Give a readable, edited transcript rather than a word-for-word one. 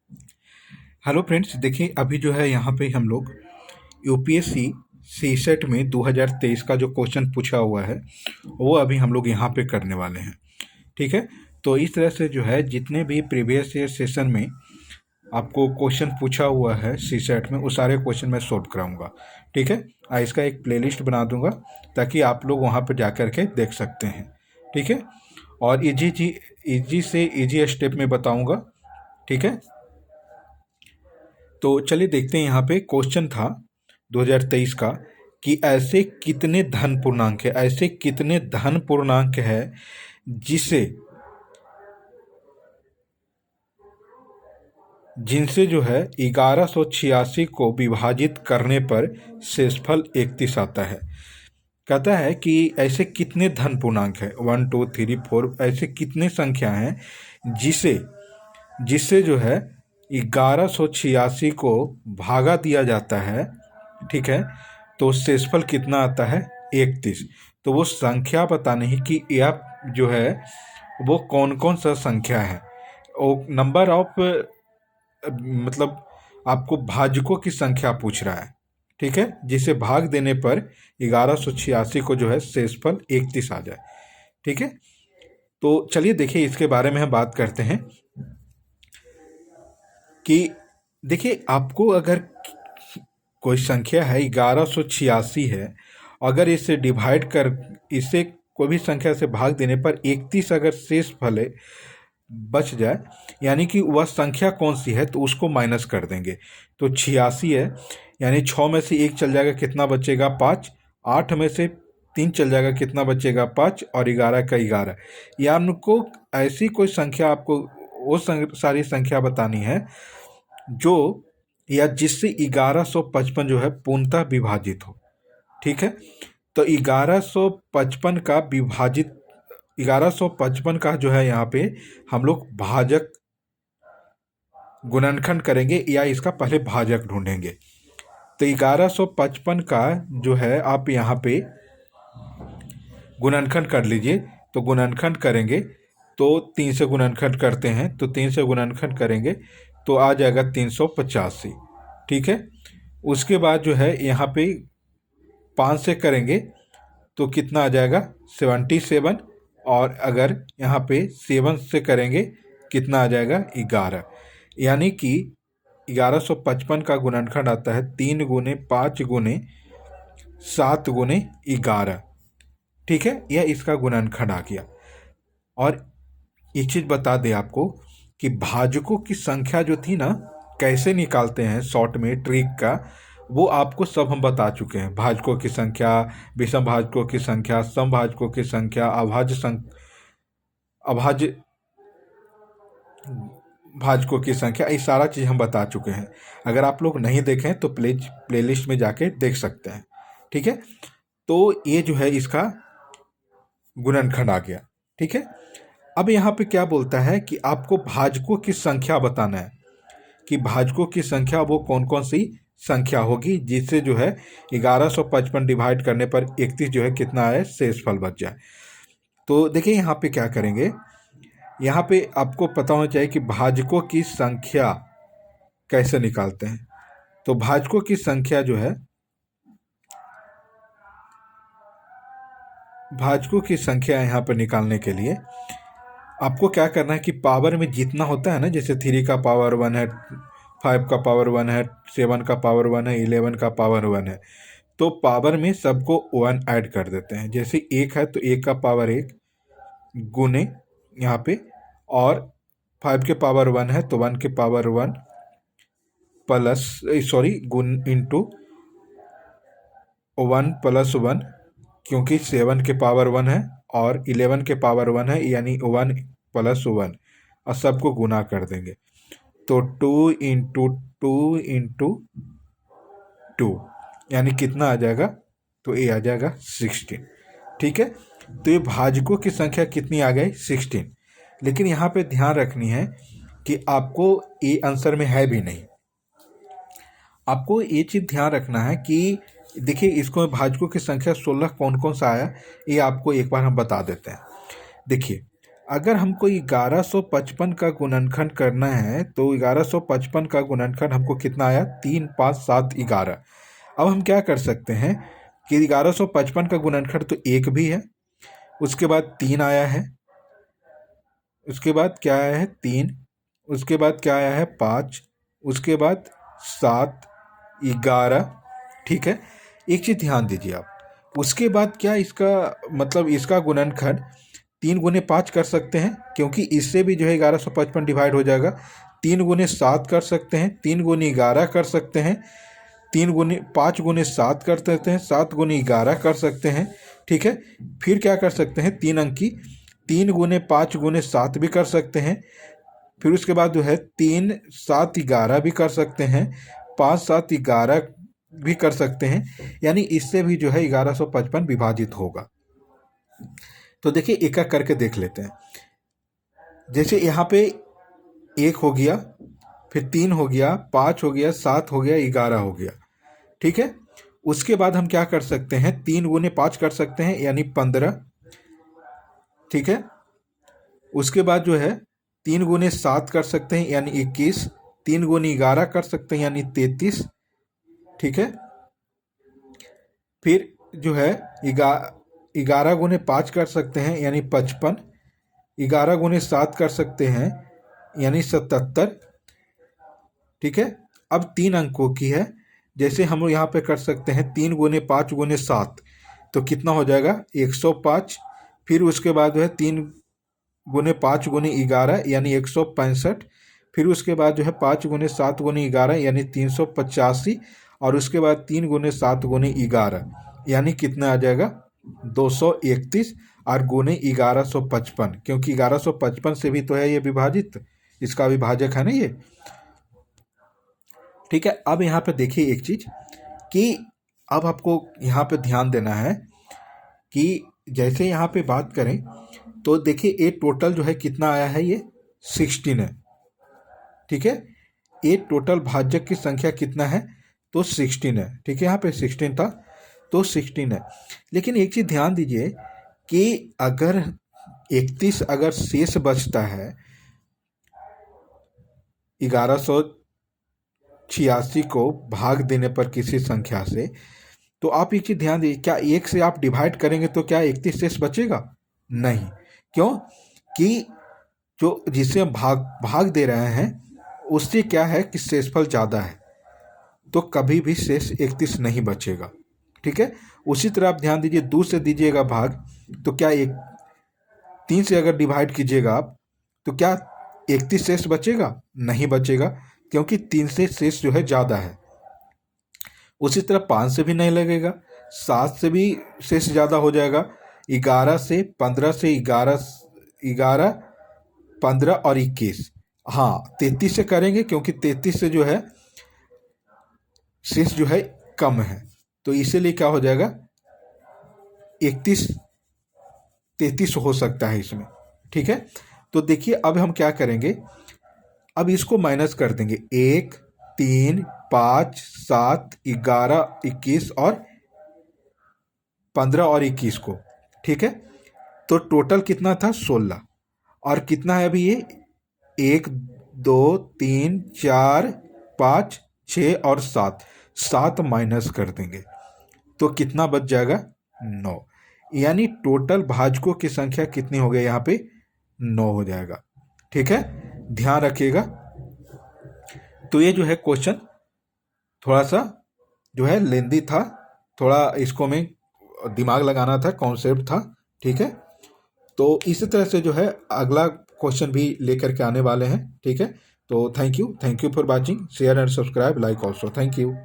Hello friends, देखिए अभी जो है यहाँ पे हम लोग यूपीएससी सीसेट में 2023 का जो क्वेश्चन पूछा हुआ है वो अभी हम लोग यहाँ पे करने वाले हैं। ठीक है। तो इस तरह से जो है जितने भी प्रीवियस ईयर सेशन में आपको क्वेश्चन पूछा हुआ है सीसेट में वो सारे क्वेश्चन मैं सॉल्व कराऊंगा। ठीक है। इसका एक प्लेलिस्ट बना दूंगा ताकि आप लोग वहाँ पर जा कर के देख सकते हैं। ठीक है। और इजी से इजी स्टेप में बताऊंगा। ठीक है। तो चलिए देखते हैं। यहाँ पे क्वेश्चन था 2023 का कि ऐसे कितने धन पूर्णांक है जिसे जिनसे जो है 1186 को विभाजित करने पर शेषफल 31 आता है। कहता है कि ऐसे कितने धन पूर्णांक है, 1 2 3 4, ऐसे कितने संख्या हैं जिसे जिससे जो है 1186 को भागा दिया जाता है। ठीक है। तो शेषफल कितना आता है, 31। तो वो संख्या बतानी है कि यह जो है वो कौन कौन सा संख्या है। वो नंबर ऑफ मतलब आपको भाजकों की संख्या पूछ रहा है। ठीक है। जिसे भाग देने पर 1186 को जो है शेषफल 31 आ जाए। ठीक है। तो चलिए देखिए इसके बारे में हम बात करते हैं कि देखिए आपको अगर कोई संख्या है 1186 है, अगर इसे कोई भी संख्या से भाग देने पर 31 अगर शेष फल बच जाए, यानी कि वह संख्या कौन सी है तो उसको माइनस कर देंगे। तो 86 है, यानी 6 में से 1 चल जाएगा, कितना बचेगा 5। 8 में से 3 चल जाएगा, कितना बचेगा 5, और 11 का 11। या हमको ऐसी कोई संख्या आपको वो सारी संख्या बतानी है जो या जिससे 1155 जो है पूर्णतः विभाजित हो। ठीक है। तो 1155 का जो है यहाँ पे हम लोग भाजक गुणनखंड करेंगे या इसका पहले भाजक ढूंढेंगे। तो 1155 का जो है आप यहाँ पे गुणनखंड कर लीजिए। तो गुणनखंड करेंगे तो 3 से गुणनखंड करते हैं, तो 3 से गुणनखंड करेंगे तो आ जाएगा 385। ठीक है। उसके बाद जो है यहाँ पे 5 से करेंगे तो कितना आ जाएगा 77। और अगर यहाँ पे 7 से करेंगे कितना आ जाएगा 11। यानी कि 1155 का गुणनखंड आता है 3 गुने 5 गुने 7 गुने 11। ठीक है। यह इसका गुणनखंड आ गया। और एक चीज़ बता दें आपको कि भाजकों की संख्या जो थी ना, कैसे निकालते हैं शॉर्ट में ट्रिक का, वो आपको सब हम बता चुके हैं। भाजकों की संख्या, विषम भाजकों की संख्या, समभाजकों की संख्या, अभाज्य भाजकों की संख्या, ये सारा चीज़ हम बता चुके हैं। अगर आप लोग नहीं देखें तो प्लेलिस्ट में जाके देख सकते हैं। ठीक है। तो ये जो है इसका गुणनखंड आ गया। ठीक है। अब यहाँ पे क्या बोलता है कि आपको भाजकों की संख्या बताना है कि भाजकों की संख्या वो कौन कौन सी संख्या होगी जिससे जो है 1155 डिवाइड करने पर 31 जो है कितना है शेषफल बच जाए। तो देखिए यहाँ पे क्या करेंगे, यहाँ पे आपको पता होना चाहिए कि भाजकों की संख्या कैसे निकालते हैं। तो भाजकों की संख्या जो है, भाजकों की संख्या यहाँ पर निकालने के लिए आपको क्या करना है कि पावर में जितना होता है ना, जैसे 3 का पावर 1 है, 5 का पावर 1 है, 7 का पावर 1 है, 11 का पावर 1 है, तो पावर में सबको 1 ऐड कर देते हैं। जैसे 1 है तो 1 का पावर 1 गुने यहाँ पे, और 5 के पावर 1 है तो 1 के पावर 1 प्लस गुन इंटू 1 प्लस 1, क्योंकि 7 के पावर 1 है और 11 के पावर 1 है, यानी 1 प्लस 1, और सबको गुना कर देंगे। तो 2 इंटू 2 इंटू 2, यानी कितना आ जाएगा, तो ये आ जाएगा 16। ठीक है। तो ये भाजकों की संख्या कितनी आ गई, 16। लेकिन यहाँ पे ध्यान रखनी है कि आपको ये आंसर में है भी नहीं। आपको ये चीज़ ध्यान रखना है कि देखिए इसको भाजकों की संख्या 16 कौन कौन सा आया, ये आपको एक बार हम बता देते हैं। देखिए अगर हमको 1155 का गुणनखंड करना है तो 1155 का गुणनखंड हमको कितना आया, 3, 5, 7, 11। अब हम क्या कर सकते हैं कि 1155 का गुणनखंड तो 1 भी है, उसके बाद 3 आया है, उसके बाद क्या आया है 3, उसके बाद क्या आया है 5, उसके बाद 7, 11। ठीक है, एक चीज़ ध्यान दीजिए आप, उसके बाद क्या इसका मतलब इसका गुणनखंड 3 गुने 5 कर सकते हैं, क्योंकि इससे भी जो है 1155 डिवाइड हो जाएगा। 3 गुने 7 कर सकते हैं, 3 गुने 11 कर सकते हैं, 5 गुने 7 कर सकते हैं, 7 गुने 11 कर सकते हैं। ठीक है, फिर क्या कर सकते हैं 3 अंकी, 3 गुने 5 गुने 7 भी कर सकते हैं। फिर उसके बाद जो है 3, 7, 11 भी कर सकते हैं, 5, 7, 11 भी कर सकते हैं, यानी इससे भी जो है 1155 विभाजित होगा। तो देखिए एक एक करके देख लेते हैं। जैसे यहाँ पे 1 हो गया, फिर 3 हो गया, 5 हो गया, 7 हो गया, 11 हो गया। ठीक है, उसके बाद हम क्या कर सकते हैं, 3 गुने 5 कर सकते हैं यानी 15। ठीक है, उसके बाद जो है 3 गुने 7 कर सकते हैं यानी 21, 3 गुने 11 कर सकते हैं यानी 33। ठीक है, फिर जो है 11 गुने 5 कर सकते हैं यानी 55, 11 गुने 7 कर सकते हैं यानी 77। ठीक है, अब 3 अंकों की है, जैसे हम लोग यहाँ पे कर सकते हैं 3 गुने 5 गुने 7 तो कितना हो जाएगा 105। फिर उसके बाद जो है 3 गुने 5 गुने 11 यानी 165। फिर उसके बाद जो है 5 गुने 7 गुने 11 यानी 385, और उसके बाद 3 गुने 7 गुने 11 यानी कितना आ जाएगा 231, और गुने 1155, क्योंकि 1155 से भी तो है ये विभाजित, इसका विभाजक है ना ये। ठीक है, अब यहाँ पे देखिए एक चीज कि अब आपको यहाँ पे ध्यान देना है कि जैसे यहाँ पे बात करें तो देखिए ये टोटल जो है कितना आया है, ये 16 है। ठीक है, ये टोटल भाजक की संख्या कितना है तो 16 है। ठीक है, यहाँ पे 16 था तो 16 है। लेकिन एक चीज ध्यान दीजिए कि अगर 31 अगर शेष बचता है 1186 को भाग देने पर किसी संख्या से, तो आप एक चीज ध्यान दीजिए, क्या 1 से आप डिवाइड करेंगे तो क्या 31 शेष बचेगा? नहीं। क्यों? कि जो जिसे हम भाग दे रहे हैं उससे क्या है कि शेषफल ज़्यादा है, तो कभी भी शेष 31 नहीं बचेगा। ठीक है, उसी तरह आप ध्यान दीजिए 2 से दीजिएगा भाग तो क्या 3 से अगर डिवाइड कीजिएगा आप तो क्या 31 शेष बचेगा? नहीं बचेगा, क्योंकि 3 से शेष जो है ज़्यादा है। उसी तरह 5 से भी नहीं लगेगा, 7 से भी शेष ज़्यादा हो जाएगा, 11 से 15 से 11, 15 और 21। हाँ, 33 से करेंगे क्योंकि 33 से जो है शेष जो है कम है, तो इसीलिए क्या हो जाएगा 33 हो सकता है इसमें। ठीक है, तो देखिए अब हम क्या करेंगे, अब इसको माइनस कर देंगे 1, 3, 5, 7, 11, 21 और 15 और 21 को। ठीक है, तो टोटल कितना था 16, और कितना है अभी ये 1, 2, 3, 4, 5, 6 और 7 माइनस कर देंगे तो कितना बच जाएगा 9, यानी टोटल भाजकों की संख्या कितनी हो गई यहाँ पे 9 हो जाएगा। ठीक है, ध्यान रखिएगा। तो ये जो है क्वेश्चन थोड़ा सा जो है लेंदी था, थोड़ा इसको में दिमाग लगाना था, कॉन्सेप्ट था। ठीक है, तो इसी तरह से जो है अगला क्वेश्चन भी लेकर के आने वाले हैं। ठीक है, तो thank you for watching, share and subscribe, like also, thank you.